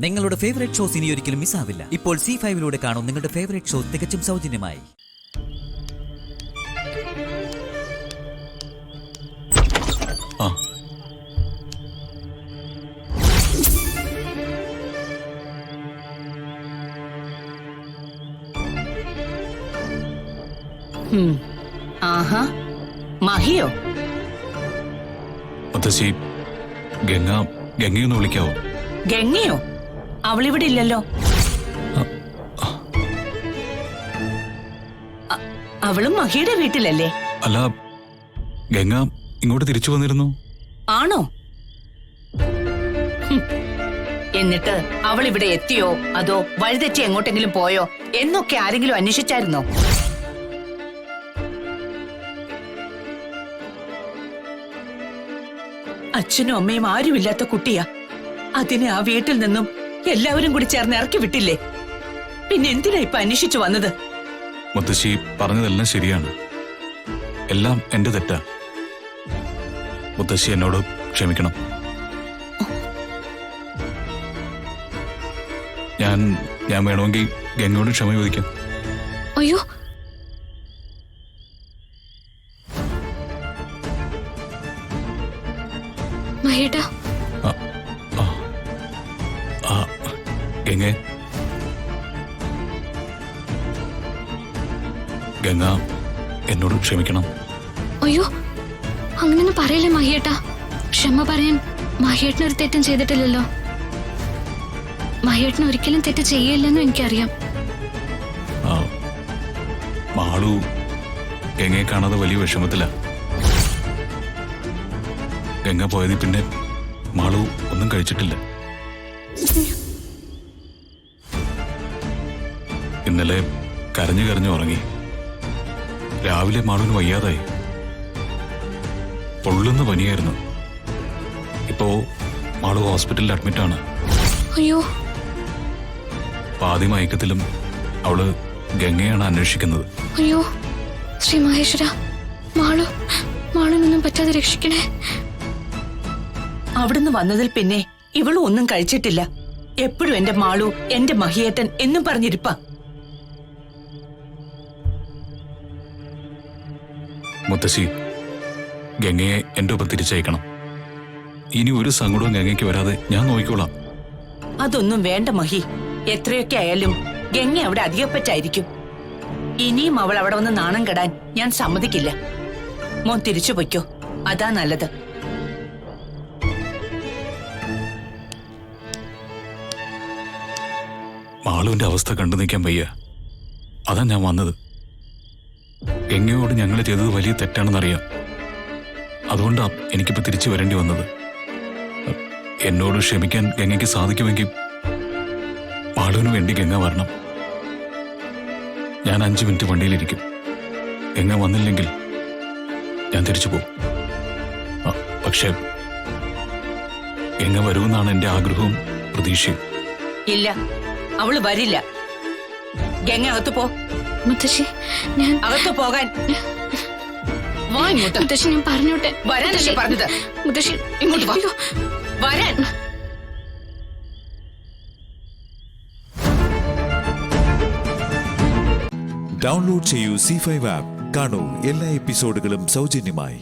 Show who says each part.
Speaker 1: നിങ്ങളുടെ favourite shows ഇനി ഒരിക്കലും മിസ്സാവില്ല. ഇപ്പോൾ C5-ലൂടെ കാണും നിങ്ങളുടെ ഫേവറേറ്റ് ഷോ തികച്ചും സൗജന്യമായി.
Speaker 2: ആഹാ, മഹിയോ?
Speaker 3: മുത്തശ്ശി, ഗംഗയൊന്ന് വിളിക്കാവോ?
Speaker 2: ഗംഗയോ? അവളിവിടെ ഇല്ലല്ലോ. അവളും മഹിയുടെ വീട്ടിലല്ലേ?
Speaker 3: അല്ല, ഗംഗ ഇങ്ങോട്ട് തിരിച്ചു വന്നിരുന്നു.
Speaker 2: ആണോ? എന്നിട്ട് അവൾ ഇവിടെ എത്തിയോ അതോ വഴിതെറ്റി എങ്ങോട്ടെങ്കിലും പോയോ എന്നൊക്കെ ആരെങ്കിലും അന്വേഷിച്ചായിരുന്നോ? അച്ഛനും അമ്മയും ആരുമില്ലാത്ത കുട്ടിയാ. അതിനെ ആ വീട്ടിൽ നിന്നും എല്ലാവരും കൂടി ചേർന്ന് ഇറക്കി വിട്ടില്ലേ? പിന്നെ എന്തിനാ ഇപ്പൊ അന്വേഷിച്ചു വന്നത്?
Speaker 3: മുത്തശ്ശി പറഞ്ഞതെല്ലാം ശരിയാണ്. എല്ലാം എന്റെ തെറ്റാ. മുത്തശ്ശി എന്നോട് ക്ഷമിക്കണം. ഞാൻ വേണമെങ്കിൽ ഗംഗയോട് ക്ഷമ ചോദിക്കാം.
Speaker 4: അയ്യോ, മഹേട്ടാ.
Speaker 3: ഗംഗ എന്നോട് ക്ഷമിക്കണം.
Speaker 4: അയ്യോ, അങ്ങനൊന്നും പറയില്ലേ മഹേട്ടാ. ക്ഷമ പറയാൻ മഹേട്ടനൊരു തെറ്റും ചെയ്തിട്ടില്ലല്ലോ. മഹേട്ടൻ ഒരിക്കലും തെറ്റ് ചെയ്യില്ലെന്നും എനിക്കറിയാം.
Speaker 3: മാളു ഗംഗയെ കാണാതെ വലിയ വിഷമത്തില. ഗംഗ പോയതിൽ പിന്നെ മാളു ഒന്നും കഴിച്ചിട്ടില്ല. ഇന്നലെ കരഞ്ഞു ഉറങ്ങി. രാവിലെ മാളുവിന് വയ്യാതായി. പൊള്ളുന്ന പനിയായിരുന്നു. ഇപ്പോ മാളു ഹോസ്പിറ്റലിൽ അഡ്മിറ്റാണ്.
Speaker 4: അയ്യോ.
Speaker 3: പാതി മയക്കത്തിലും അവള് ഗംഗയാണ് അന്വേഷിക്കുന്നത്.
Speaker 4: അയ്യോ, ശ്രീ മഹേശ്വര, മാളുനൊന്നും പറ്റാതെ രക്ഷിക്കണേ.
Speaker 2: അവിടുന്ന് വന്നതിൽ പിന്നെ ഇവളും ഒന്നും കഴിച്ചിട്ടില്ല. എപ്പോഴും എന്റെ മാളു, എന്റെ മഹിയേട്ടൻ എന്നും പറഞ്ഞിരിപ്പ.
Speaker 3: മുത്തശ്ശി, ഗംഗയെ എന്റെ ഒപ്പം തിരിച്ചയക്കണം. ഇനി ഒരു സങ്കടവും ഗംഗയ്ക്ക് വരാതെ ഞാൻ നോക്കിക്കോളാം.
Speaker 2: അതൊന്നും വേണ്ട മഹി. എത്രയൊക്കെ ആയാലും ഗംഗ അവിടെ അധികപ്പറ്റായിരിക്കും. ഇനിയും അവൾ അവിടെ വന്ന് നാണം കെടാൻ ഞാൻ സമ്മതിക്കില്ല. മോൻ തിരിച്ചു പൊയ്ക്കോ, അതാ നല്ലത്.
Speaker 3: മാളുവിന്റെ അവസ്ഥ കണ്ടു നിൽക്കാൻ വയ്യ. അതാ ഞാൻ വന്നത്. ഗംഗയോട് ഞങ്ങൾ ചെയ്തത് വലിയ തെറ്റാണെന്നറിയാം. അതുകൊണ്ടാ എനിക്കിപ്പോ തിരിച്ചു വരേണ്ടി വന്നത്. എന്നോട് ക്ഷമിക്കാൻ ഗംഗയ്ക്ക് സാധിക്കുമെങ്കിൽ മാളുവിന് വേണ്ടി ഗംഗ വരണം. ഞാൻ 5 മിനിറ്റ് വണ്ടിയിലിരിക്കും. ഗംഗ വന്നില്ലെങ്കിൽ ഞാൻ തിരിച്ചു പോകും. പക്ഷേ ഗംഗ വരുമെന്നാണ് എന്റെ ആഗ്രഹവും പ്രതീക്ഷയും.
Speaker 2: ഇല്ല, അവള് വരില്ല. ഗംഗ അകത്ത് പോ.
Speaker 4: മുത്തശ്ശി, ഞാൻ
Speaker 2: അകത്ത് പോകാൻ.
Speaker 4: മുത്തശ്ശി, ഞാൻ പറഞ്ഞോട്ടെ.
Speaker 2: വരാനല്ലേ പറഞ്ഞത്?
Speaker 4: മുത്തശ്ശി,
Speaker 2: ഇങ്ങോട്ട് വാ. വരാൻ.
Speaker 5: ഡൗൺലോഡ് ചെയ്യൂ C5 ആപ്പ്. കാണൂ എല്ലാ എപ്പിസോഡുകളും സൗജന്യമായി.